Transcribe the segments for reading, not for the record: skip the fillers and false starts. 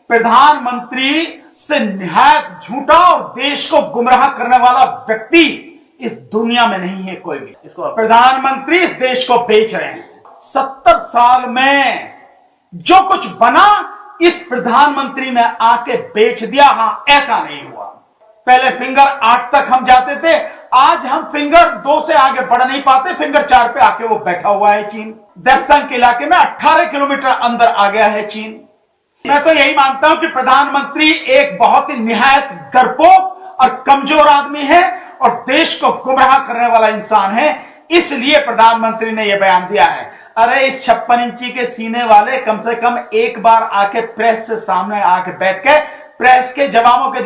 प्रधानमंत्री से निहायत झूठा और देश को गुमराह करने वाला व्यक्ति इस दुनिया में नहीं है कोई भी। इसको प्रधानमंत्री इस देश को बेच रहे हैं। 70 साल में जो कुछ बना इस प्रधानमंत्री ने आके बेच दिया। हां, ऐसा नहीं हुआ। पहले फिंगर 8 तक हम जाते थे, आज हम फिंगर 2 से आगे बढ़ नहीं पाते। फिंगर 4 पे आके वो बैठा हुआ है चीन। देप्सांग के इलाके में 18 किलोमीटर अंदर आ गया है चीन। मैं तो यही मानता हूं कि प्रधानमंत्री एक बहुत ही निहायत डरपोक और कमजोर आदमी है और देश को गुमराह करने वाला इंसान है। इसलिए प्रधानमंत्री ने यह बयान दिया है। अरे इस 56 इंची के सीने वाले कम से कम एक बार आके प्रेस से सामने आके बैठ के प्रेस के जवाबों के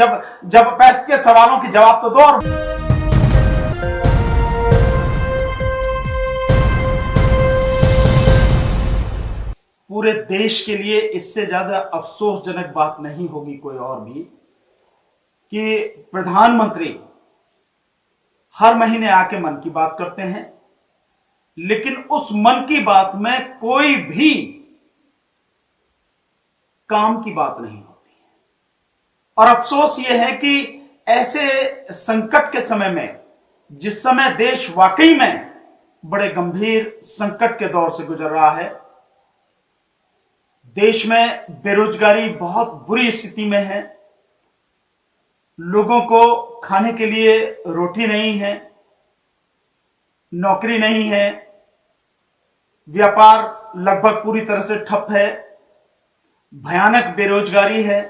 जब प्रेस के सवालों के जवाब तो दो। और पूरे देश के लिए इससे ज्यादा अफसोसजनक बात नहीं होगी कोई और भी कि प्रधानमंत्री हर महीने आके मन की बात करते हैं, लेकिन उस मन की बात में कोई भी काम की बात नहीं होती है। और अफसोस यह है कि ऐसे संकट के समय में, जिस समय देश वाकई में बड़े गंभीर संकट के दौर से गुजर रहा है, देश में बेरोजगारी बहुत बुरी स्थिति में है, लोगों को खाने के लिए रोटी नहीं है, नौकरी नहीं है, व्यापार लगभग पूरी तरह से ठप है, भयानक बेरोजगारी है,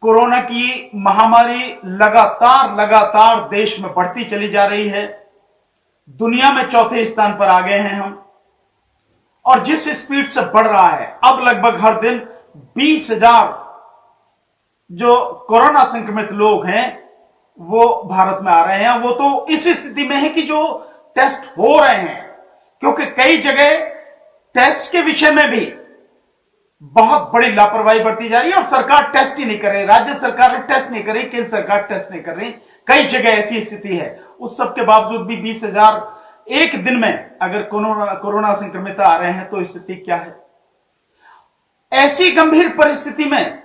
कोरोना की महामारी लगातार देश में बढ़ती चली जा रही है। दुनिया में चौथे स्थान पर आ गए हैं हम। और जिस स्पीड से बढ़ रहा है, अब लगभग हर दिन 20,000 जो कोरोना संक्रमित लोग हैं वो भारत में आ रहे हैं। वो तो इस स्थिति में है कि जो टेस्ट हो रहे हैं, क्योंकि कई जगह टेस्ट के विषय में भी बहुत बड़ी लापरवाही बरती जा रही है और सरकार टेस्ट ही नहीं कर रही। राज्य सरकार टेस्ट नहीं कर रही, केंद्र सरकार टेस्ट नहीं कर रही। कई जगह ऐसी स्थिति है। उस सब के बावजूद भी 20,000 एक दिन में अगर कोरोना संक्रमित आ रहे हैं तो स्थिति क्या है। ऐसी गंभीर परिस्थिति में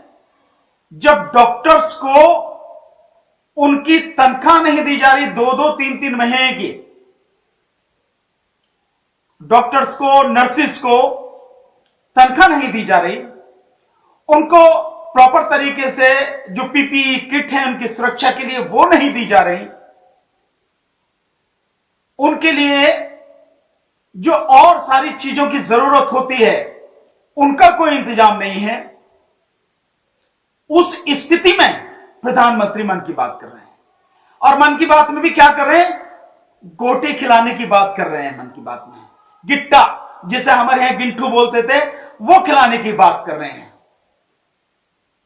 जब डॉक्टर्स को उनकी तनख्वाह नहीं दी जा रही, 2-2, 3-3 महीने की, डॉक्टर्स को, नर्सिस को तनख्वाह नहीं दी जा रही, उनको प्रॉपर तरीके से जो पीपीई किट है उनकी सुरक्षा के लिए वो नहीं दी जा रही, उनके लिए जो और सारी चीजों की जरूरत होती है उनका कोई इंतजाम नहीं है। उस स्थिति में प्रधानमंत्री मन की बात कर रहे हैं। और मन की बात में भी क्या कर रहे हैं? गोटे खिलाने की बात कर रहे हैं। मन की बात में गिट्टा, जिसे हमारे यहां गिंठू बोलते थे, वो खिलाने की बात कर रहे हैं।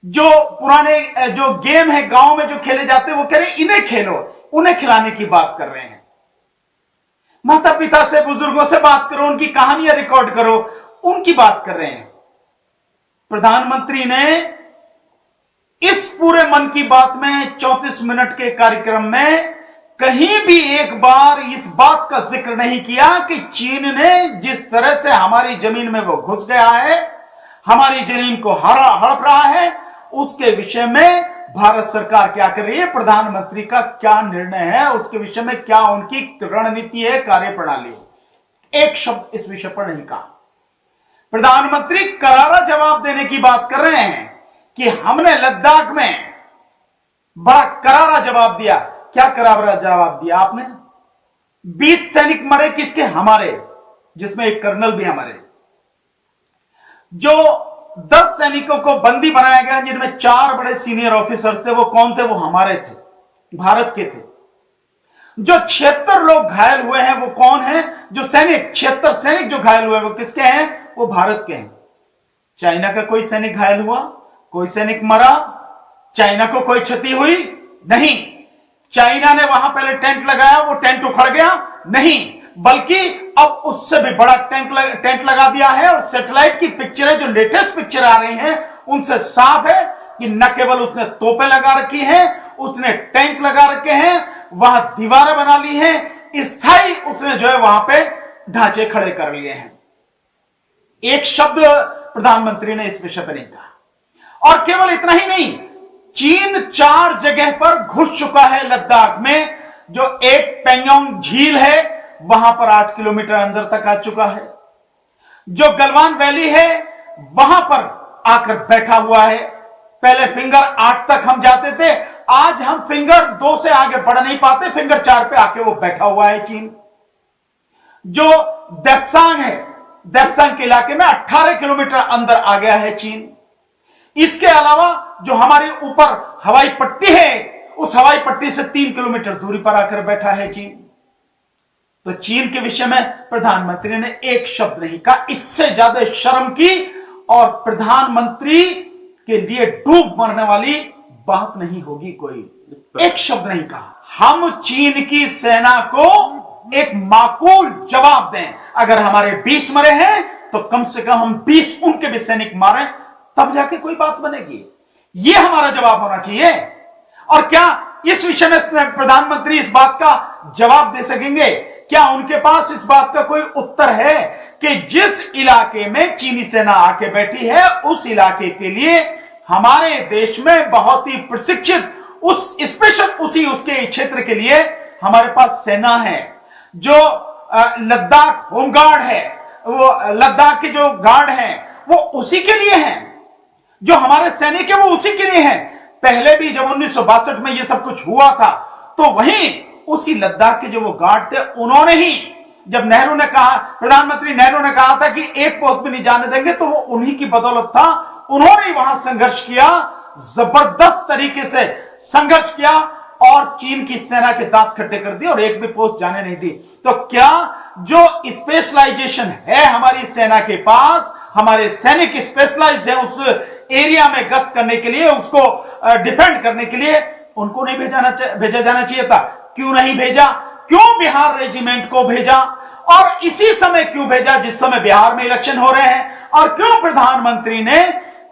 जो पुराने जो गेम है गांव में जो खेले जाते हैं वो कह रहे हैं इन्हें खेलो, उन्हें खिलाने की बात कर रहे हैं। माता पिता से, बुजुर्गों से बात करो, उनकी कहानियां रिकॉर्ड करो, उनकी बात कर रहे हैं। प्रधानमंत्री ने इस पूरे मन की बात में 34 मिनट के कार्यक्रम में कहीं भी एक बार इस बात का जिक्र नहीं किया कि चीन ने जिस तरह से हमारी जमीन में वो घुस गया है, हमारी जमीन को हड़प रहा है, उसके विषय में भारत सरकार क्या कर रही है, प्रधानमंत्री का क्या निर्णय है, उसके विषय में क्या उनकी रणनीति है, कार्यप्रणाली है। एक शब्द इस विषय पर नहीं कहा। प्रधानमंत्री करारा जवाब देने की बात कर रहे हैं कि हमने लद्दाख में बड़ा करारा जवाब दिया। क्या करारा जवाब दिया आपने? 20 सैनिक मरे, किसके? हमारे, जिसमें एक कर्नल भी हमारे। जो 10 सैनिकों को बंदी बनाया गया, जिनमें 4 बड़े सीनियर ऑफिसर्स थे, वो कौन थे? वो हमारे थे, भारत के थे। जो 76 लोग घायल हुए हैं वो कौन है? जो सैनिक, 76 सैनिक जो घायल हुए वो किसके हैं? वो भारत के हैं। चाइना का कोई सैनिक घायल हुआ? कोई सैनिक मरा? चाइना को कोई क्षति हुई? नहीं। चाइना ने वहां पहले टेंट लगाया, वो टेंट उखड़ गया? नहीं, बल्कि अब उससे भी बड़ा टेंट लगा दिया है। और सैटेलाइट की पिक्चरें, जो लेटेस्ट पिक्चर आ रही हैं, उनसे साफ है कि न केवल उसने तोपें लगा रखी हैं, उसने टैंक लगा रखे हैं, वहां दीवारें बना ली हैं, स्थायी उसने जो है वहां पे ढांचे खड़े कर लिए हैं। एक शब्द प्रधानमंत्री ने इस विषय पर नहीं कहा। और केवल इतना ही नहीं, चीन 4 जगह पर घुस चुका है लद्दाख में। जो एक पेंगोंग झील है वहां पर 8 किलोमीटर अंदर तक आ चुका है। जो गलवान वैली है वहां पर आकर बैठा हुआ है। पहले फिंगर 8 तक हम जाते थे, आज हम फिंगर 2 से आगे बढ़ नहीं पाते, फिंगर 4 पे आके वो बैठा हुआ है चीन। जो देप्सांग है, देप्सांग के इलाके में 18 किलोमीटर अंदर आ गया है चीन। इसके अलावा जो हमारे ऊपर हवाई पट्टी है, उस हवाई पट्टी से 3 किलोमीटर दूरी पर आकर बैठा है चीन। तो चीन के विषय में प्रधानमंत्री ने एक शब्द नहीं कहा। इससे ज्यादा शर्म की और प्रधानमंत्री के लिए डूब मरने वाली बात नहीं होगी कोई। एक शब्द नहीं कहा। हम चीन की सेना को एक माकूल जवाब दें। अगर हमारे 20 मरे हैं तो कम से कम हम 20 उनके भी सैनिक मारें, तब जाके कोई बात बनेगी। यह हमारा जवाब होना चाहिए। और क्या इस विषय में प्रधानमंत्री इस बात का जवाब दे सकेंगे? क्या उनके पास इस बात का कोई उत्तर है कि जिस इलाके में चीनी सेना आके बैठी है, उस इलाके के लिए हमारे देश में बहुत ही प्रशिक्षित उस स्पेशल उसके क्षेत्र के लिए हमारे पास सेना है। जो लद्दाख होमगार्ड है, वो लद्दाख के जो गार्ड हैं वो उसी के लिए हैं। जो हमारे सैनिक है वो उसी के लिए हैं। पहले भी जब 1962 में ये सब कुछ हुआ था तो वहीं उसी लद्दाख के जो वो गार्ड थे, उन्होंने ही जब नेहरू ने कहा, प्रधानमंत्री नेहरू ने कहा था कि एक पोस्ट भी नहीं जाने देंगे, तो वो उन्हीं की बदौलत था। उन्होंने वहां संघर्ष किया, जबरदस्त तरीके से संघर्ष किया और चीन की सेना के दांत खट्टे कर दिए और एक भी पोस्ट जाने नहीं दी। तो क्या जो स्पेशलाइजेशन है हमारी सेना के पास, हमारे सैनिक स्पेशलाइज्ड है उस एरिया में गश्त करने के लिए, उसको डिफेंड करने के लिए, उनको नहीं भेजा जाना चाहिए था? क्यों नहीं भेजा? क्यों बिहार रेजिमेंट को भेजा? और इसी समय क्यों भेजा जिस समय बिहार में इलेक्शन हो रहे हैं? और क्यों प्रधानमंत्री ने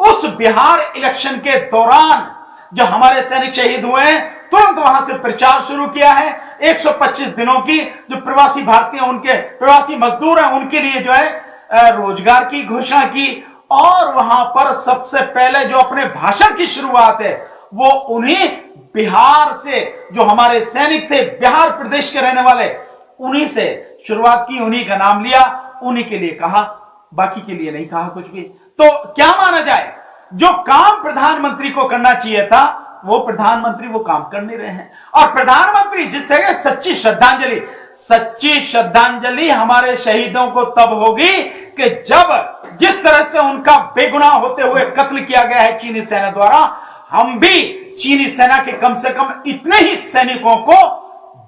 उस बिहार इलेक्शन के दौरान जो हमारे सैनिक शहीद हुए हैं, तुरंत वहां से प्रचार शुरू किया है? 125 दिनों की जो प्रवासी भारतीय, उनके प्रवासी मजदूर हैं, उनके लिए जो है रोजगार की घोषणा की। और वहां पर सबसे पहले जो अपने भाषण की शुरुआत है वो उन्हीं बिहार से, जो हमारे सैनिक थे बिहार प्रदेश के रहने वाले, उन्हीं से शुरुआत की, उन्हीं का नाम लिया, उन्हीं के लिए कहा, बाकी के लिए नहीं कहा कुछ भी। तो क्या माना जाए, जो काम प्रधानमंत्री को करना चाहिए था वो प्रधानमंत्री वो काम कर नहीं रहे हैं। और प्रधानमंत्री जिससे सच्ची श्रद्धांजलि हमारे शहीदों को तब होगी कि जब जिस तरह से उनका बेगुनाह होते हुए कत्ल किया गया है चीनी सेना द्वारा, हम भी चीनी सेना के कम से कम इतने ही सैनिकों को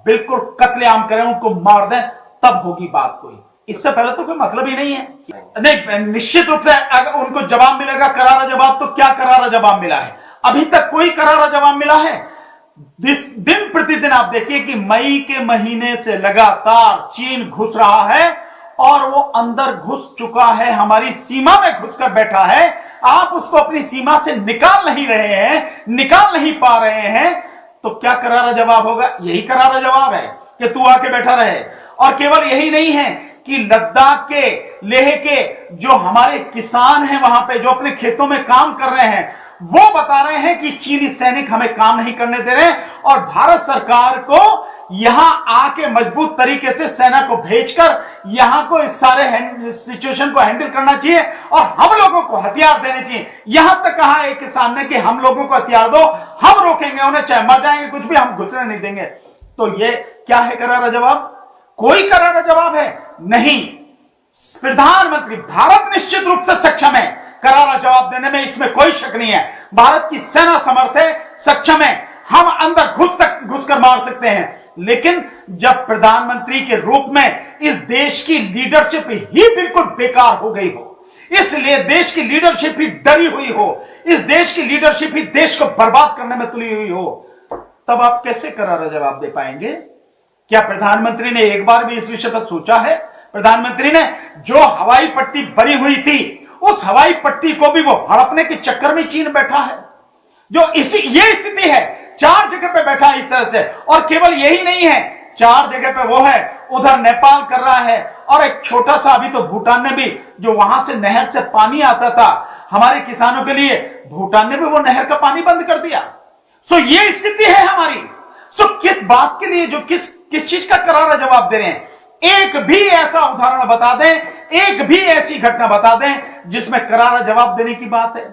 बिल्कुल कत्लेआम करें, उनको मार दें, तब होगी बात कोई। इससे पहले तो कोई मतलब ही नहीं है। नहीं, निश्चित रूप से अगर उनको जवाब मिलेगा करारा जवाब, तो क्या करारा जवाब मिला है? अभी तक कोई करारा जवाब मिला है? दिन प्रतिदिन आप देखिए कि मई के महीने से लगातार चीन घुस रहा है और वो अंदर घुस चुका है, हमारी सीमा में घुसकर बैठा है। आप उसको अपनी सीमा से निकाल नहीं रहे हैं, निकाल नहीं पा रहे हैं, तो क्या करारा जवाब होगा? यही करारा जवाब है कि तू आके बैठा रहे। और केवल यही नहीं है कि लद्दाख के, लेह के जो हमारे किसान हैं वहां पे, जो अपने खेतों में काम कर रहे हैं, वो बता रहे हैं कि चीनी सैनिक हमें काम नहीं करने दे रहे और भारत सरकार को यहां आके मजबूत तरीके से सेना को भेजकर यहां को इस सारे सिचुएशन को हैंडल करना चाहिए और हम लोगों को हथियार देने चाहिए। यहां तक कहा एक किसान ने कि हम लोगों को हथियार दो, हम रोकेंगे उन्हें, चाहे मर जाएंगे कुछ भी, हम घुसने नहीं देंगे। तो ये क्या है करारा जवाब? कोई करारा जवाब है नहीं। प्रधानमंत्री, भारत निश्चित रूप से सक्षम है करारा जवाब देने में, इसमें कोई शक नहीं है। भारत की सेना समर्थ है, सक्षम है, हम अंदर घुसकर मार सकते हैं। लेकिन जब प्रधानमंत्री के रूप में इस देश की लीडरशिप ही बिल्कुल बेकार हो गई हो, इसलिए देश की लीडरशिप ही डरी हुई हो, इस देश की लीडरशिप ही देश को बर्बाद करने में तुली हुई हो, तब आप कैसे करारा जवाब दे पाएंगे? क्या प्रधानमंत्री ने एक बार भी इस विषय पर सोचा है? प्रधानमंत्री ने जो हवाई पट्टी बनी हुई थी, उस हवाई पट्टी को भी वो हड़पने के चक्कर में चीन बैठा है। जो ये स्थिति है, 4 जगह पे बैठा है इस तरह से। और केवल यही नहीं है, 4 जगह पे वो है, उधर नेपाल कर रहा है और एक छोटा सा अभी तो भूटान ने भी, जो वहां से नहर से पानी आता था हमारे किसानों के लिए, भूटान ने भी वो नहर का पानी बंद कर दिया। सो ये स्थिति है हमारी। सो किस बात के लिए, जो किस चीज का करारा जवाब दे रहे हैं? एक भी ऐसा उदाहरण बता दें, एक भी ऐसी घटना बता दें जिसमें करारा जवाब देने की बात है।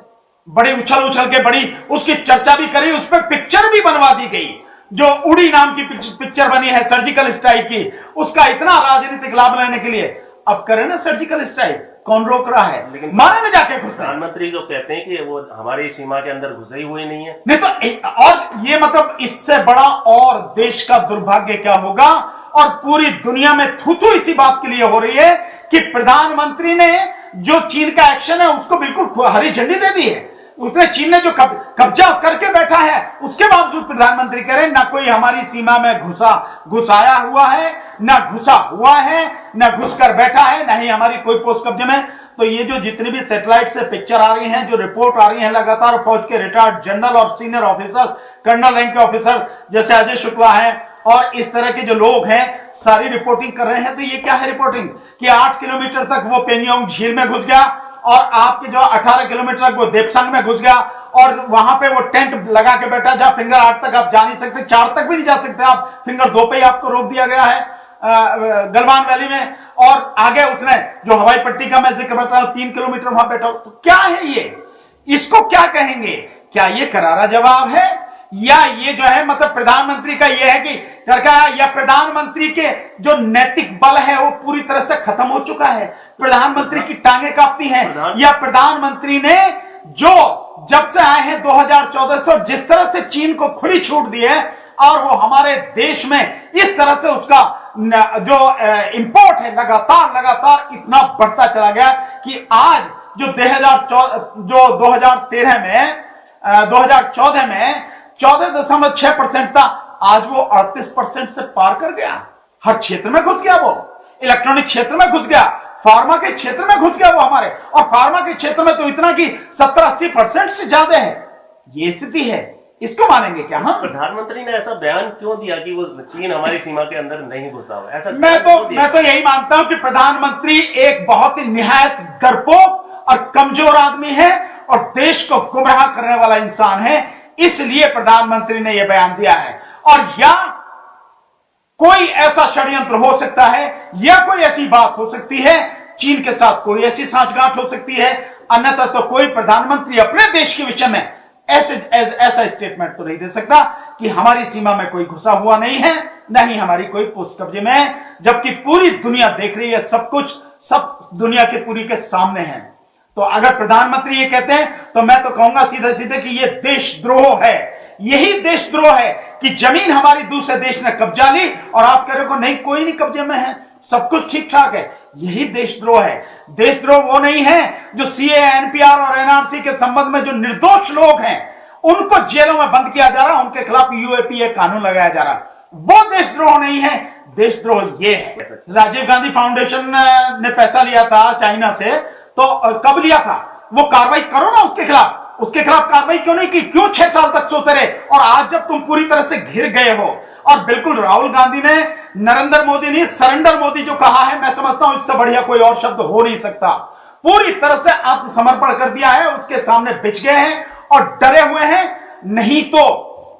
बड़ी उछल उछल के बड़ी उसकी चर्चा भी करी, उस पर पिक्चर भी बनवा दी गई, जो उड़ी नाम की पिक्चर बनी है सर्जिकल स्ट्राइक की, उसका इतना राजनीतिक लाभ लेने के लिए। अब करें ना सर्जिकल स्ट्राइक, कौन रोक रहा है? लेकिन मारे में जाके घुस। प्रधानमंत्री जो कहते हैं कि वो हमारी सीमा के अंदर घुसे ही हुए नहीं है। नहीं तो और ये मतलब इससे बड़ा और देश का दुर्भाग्य क्या होगा, और पूरी दुनिया में थू इसी बात के लिए हो रही है कि प्रधानमंत्री ने जो चीन का एक्शन है उसको बिल्कुल हरी झंडी दे दी है। उसने, चीन ने जो कब्जा करके बैठा है, उसके बावजूद प्रधानमंत्री कह रहे हैं ना कोई हमारी सीमा में घुसाया हुआ है, ना घुसा हुआ है, ना घुसकर बैठा है, ना ही हमारी कोई पोस्ट कब्जे में। तो ये जो जितनी भी सैटेलाइट से पिक्चर आ रही हैं, जो रिपोर्ट आ रही है लगातार, फौज के रिटायर्ड जनरल और सीनियर ऑफिसर, कर्नल रैंक के ऑफिसर जैसे अजय शुक्ला है और इस तरह के जो लोग हैं, सारी रिपोर्टिंग कर रहे हैं। तो ये क्या है रिपोर्टिंग कि 8 किलोमीटर तक वो पेंगोंग झील में घुस गया, और आपके जो 18 किलोमीटर तक वो देपसंग में घुस गया, और वहां पे वो टेंट लगा के बैठा, जहां फिंगर 8 तक आप जा नहीं सकते, 4 तक भी नहीं जा सकते आप, फिंगर 2 पे ही आपको रोक दिया गया है गलवान वैली में। और आगे उसने जो हवाई पट्टी का मैं जिक्र बता रहा हूं, 3 किलोमीटर वहां बैठा। तो क्या है ये, इसको क्या कहेंगे? क्या ये करारा जवाब है, या ये जो है मतलब प्रधानमंत्री का ये है कि या प्रधानमंत्री के जो नैतिक बल है वो पूरी तरह से खत्म हो चुका है, प्रधानमंत्री की टांगे कांपती हैं, या प्रधानमंत्री ने जो जब से आए हैं 2014 से जिस तरह से चीन को खुली छूट दी है, और वो हमारे देश में इस तरह से उसका जो इंपोर्ट है लगातार इतना बढ़ता चला गया कि आज जो 2013 में 2014 में 14.6% था, आज वो 38% से पार कर गया। हर क्षेत्र में घुस गया, वो इलेक्ट्रॉनिक क्षेत्र में घुस गया, फार्मा के क्षेत्र में घुस गया वो हमारे, और फार्मा के क्षेत्र में तो इतना कि 70-80% से ज्यादा है। ये स्थिति है, इसको मानेंगे क्या हम? प्रधानमंत्री ने ऐसा बयान क्यों दिया कि वो चीन हमारी सीमा के अंदर नहीं घुसा हुआ? ऐसा मैं तो यही मानता हूं कि प्रधानमंत्री एक बहुत ही निहायत डरपोक और कमजोर आदमी है, और देश को गुमराह करने वाला इंसान है, इसलिए प्रधानमंत्री ने यह बयान दिया है। और या कोई ऐसा षड्यंत्र हो सकता है, या कोई ऐसी बात हो सकती है, चीन के साथ कोई ऐसी सांठगांठ हो सकती है, अन्यथा तो कोई प्रधानमंत्री अपने देश के विषय में ऐसा स्टेटमेंट तो नहीं दे सकता कि हमारी सीमा में कोई घुसा हुआ नहीं है, न ही हमारी कोई पोस्ट कब्जे में है, जबकि पूरी दुनिया देख रही है, सब कुछ सब दुनिया के पूरी के सामने है। तो अगर प्रधानमंत्री ये कहते हैं तो मैं तो कहूंगा सीधे सीधे कि ये देशद्रोह है। यही देशद्रोह है कि जमीन हमारी दूसरे देश ने कब्जा ली और आप कह रहे हो नहीं कोई नहीं कब्जे में है, सब कुछ ठीक ठाक है। यही देशद्रोह है। देशद्रोह वो नहीं है जो सीए, एनपीआर और एनआरसी के संबंध में जो निर्दोष लोग हैं उनको जेलों में बंद किया जा रहा, उनके खिलाफ यूएपीए कानून लगाया जा रहा, वो देशद्रोह नहीं है। देशद्रोह ये है। राजीव गांधी फाउंडेशन ने पैसा लिया था चाइना से, तो कब लिया था? वो कार्रवाई करो ना उसके खिलाफ। उसके खिलाफ कार्रवाई क्यों नहीं की? क्यों 6 साल तक सोते रहे? और आज जब तुम पूरी तरह से घिर गए हो, और बिल्कुल राहुल गांधी ने, नरेंद्र मोदी ने सरेंडर मोदी जो कहा है, मैं समझता हूं इससे बढ़िया कोई और शब्द हो नहीं सकता। पूरी तरह से आत्मसमर्पण कर दिया है, उसके सामने बिछ गए हैं और डरे हुए हैं। नहीं तो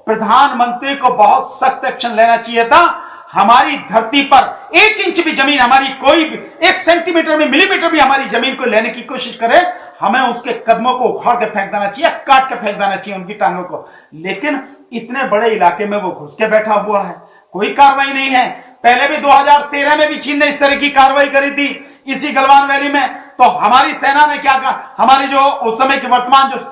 प्रधानमंत्री को बहुत सख्त एक्शन लेना चाहिए था। हमारी धरती पर 1 इंच भी जमीन, हमारी कोई भी 1 सेंटीमीटर में मिलीमीटर भी हमारी जमीन को लेने की कोशिश करे, हमें उसके कदमों को उखाड़ के फेंक देना चाहिए, काट के फेंक देना चाहिए उनकी टांगों को। लेकिन इतने बड़े इलाके में वो घुस के बैठा हुआ है, कोई कार्रवाई नहीं है। पहले भी 2013 में भी चीन ने इस तरह की कार्रवाई करी थी इसी गलवान वैली में। तो हमारी सेना ने क्या कहा? हमारी जो उस समय की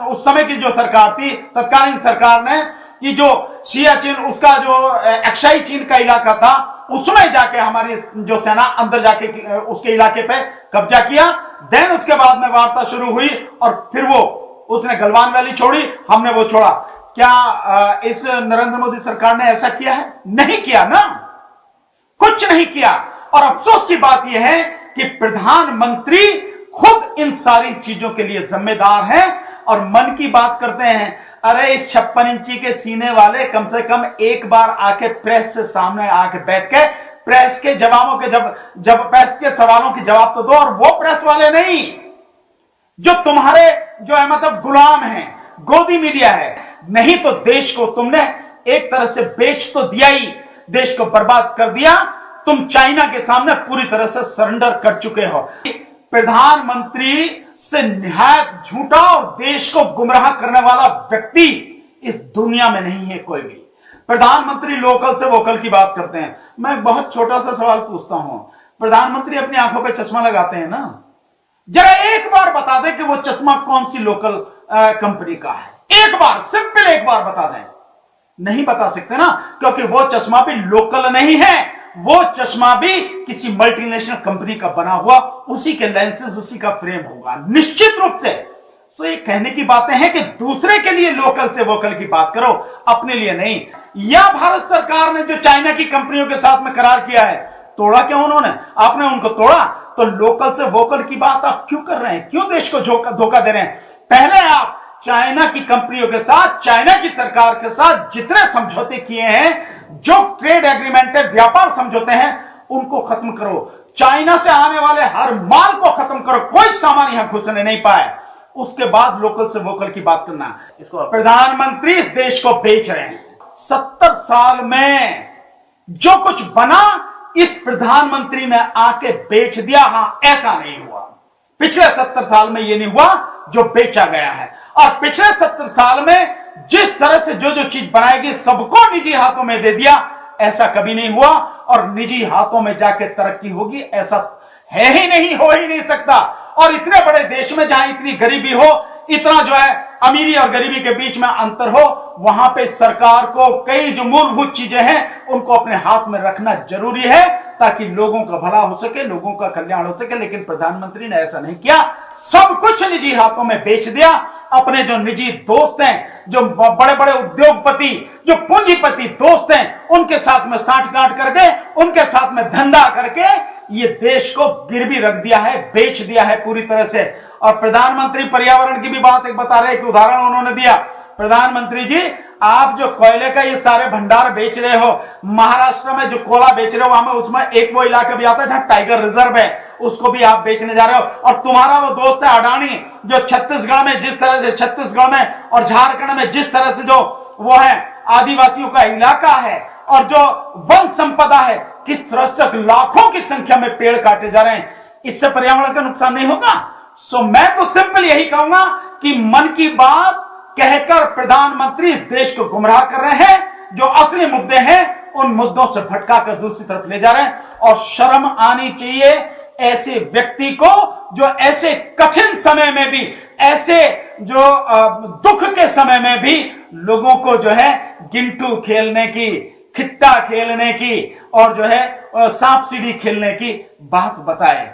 उस समय की जो सरकार थी, तत्कालीन सरकार ने, कि जो सियाचिन, उसका जो एक्साई चीन का इलाका था, उसमें जाके हमारी जो सेना अंदर जाके उसके इलाके पे कब्जा किया। देन उसके बाद में वार्ता शुरू हुई और फिर वो उसने गलवान वैली छोड़ी, हमने वो छोड़ा। क्या इस नरेंद्र मोदी सरकार ने ऐसा किया है? नहीं किया ना, कुछ नहीं किया। और अफसोस की बात यह है कि प्रधानमंत्री खुद इन सारी चीजों के लिए जिम्मेदार हैं और मन की बात करते हैं। अरे इस 56 इंची के सीने वाले कम से कम एक बार आके प्रेस से सामने आके बैठ के प्रेस के जवाबों के जब प्रेस के सवालों के जवाब तो दो, और वो प्रेस वाले नहीं जो तुम्हारे जो है मतलब गुलाम हैं, गोदी मीडिया है। नहीं तो देश को तुमने एक तरह से बेच तो दिया ही, देश को बर्बाद कर दिया। तुम चाइना के सामने पूरी तरह से सरेंडर कर चुके हो। प्रधानमंत्री से निहायत झूठा और देश को गुमराह करने वाला व्यक्ति इस दुनिया में नहीं है कोई भी। प्रधानमंत्री लोकल से वोकल की बात करते हैं। मैं बहुत छोटा सा सवाल पूछता हूं, प्रधानमंत्री अपनी आंखों पे चश्मा लगाते हैं ना, जरा एक बार बता दें कि वो चश्मा कौन सी लोकल कंपनी का है। एक बार, सिंपल एक बार बता दें। नहीं बता सकते ना, क्योंकि वो चश्मा भी लोकल नहीं है, वो चश्मा भी किसी मल्टीनेशनल कंपनी का बना हुआ, उसी के लेंसेज, उसी का फ्रेम होगा निश्चित रूप से। सो ये कहने की बातें हैं कि दूसरे के लिए लोकल से वोकल की बात करो, अपने लिए नहीं। या भारत सरकार ने जो चाइना की कंपनियों के साथ में करार किया है, तोड़ा क्यों उन्होंने? आपने उनको तोड़ा, तो लोकल से वोकल की बात आप क्यों कर रहे हैं? क्यों देश को धोखा दे रहे हैं? पहले आप चाइना की कंपनियों के साथ, चाइना की सरकार के साथ जितने समझौते किए हैं, जो ट्रेड एग्रीमेंट है, व्यापार समझौते हैं, उनको खत्म करो। चाइना से आने वाले हर माल को खत्म करो, कोई सामान यहां घुसने नहीं पाए। उसके बाद लोकल से वोकल की बात करना। इसको प्रधानमंत्री इस देश को बेच रहे हैं। 70 साल में जो कुछ बना, इस प्रधानमंत्री ने आके बेच दिया। हां, ऐसा नहीं हुआ। पिछले 70 साल में यह नहीं हुआ जो बेचा गया है। और पिछले 70 साल में जिस तरह से जो जो चीज बनाएगी सबको निजी हाथों में दे दिया, ऐसा कभी नहीं हुआ। और निजी हाथों में जाके तरक्की होगी, ऐसा है ही नहीं, हो ही नहीं सकता। और इतने बड़े देश में जहां इतनी गरीबी हो, इतना जो है अमीरी और गरीबी के बीच में अंतर हो, वहां पे सरकार को कई जो मूलभूत चीजें हैं उनको अपने हाथ में रखना जरूरी है, ताकि लोगों का भला हो सके, लोगों का कल्याण हो सके। लेकिन प्रधानमंत्री ने ऐसा नहीं किया, सब कुछ निजी हाथों में बेच दिया। अपने जो निजी दोस्त हैं, जो बड़े बड़े उद्योगपति, जो पूंजीपति दोस्त हैं, उनके साथ में साठगांठ करके, उनके साथ में धंधा करके ये देश को गिरवी रख दिया है, बेच दिया है पूरी तरह से। और प्रधानमंत्री पर्यावरण की भी बात एक बता रहे, एक उदाहरण उन्होंने दिया। प्रधानमंत्री जी, आप जो कोयले का ये सारे भंडार बेच रहे हो, महाराष्ट्र में जो कोयला बेच रहे हो, वहां में उसमें एक वो इलाका भी आता है जहां टाइगर रिजर्व है, उसको भी आप बेचने जा रहे हो। और तुम्हारा वो दोस्त है अडानी, जो छत्तीसगढ़ में जिस तरह से, छत्तीसगढ़ में और झारखंड में जिस तरह से जो वो है आदिवासियों का इलाका है और जो वन संपदा है, किस तरह से लाखों की संख्या में पेड़ काटे जा रहे हैं, इससे पर्यावरण का नुकसान नहीं होगा? सो मैं तो सिंपल यही कहूंगा कि मन की बात कहकर प्रधानमंत्री इस देश को गुमराह कर रहे हैं। जो असली मुद्दे हैं उन मुद्दों से भटका कर दूसरी तरफ ले जा रहे हैं। और शर्म आनी चाहिए ऐसे व्यक्ति को, जो ऐसे कठिन समय में भी, ऐसे जो दुख के समय में भी लोगों को जो है गिंटू खेलने की, खिट्टा खेलने की और जो है सांप सीढ़ी खेलने की बात बताए।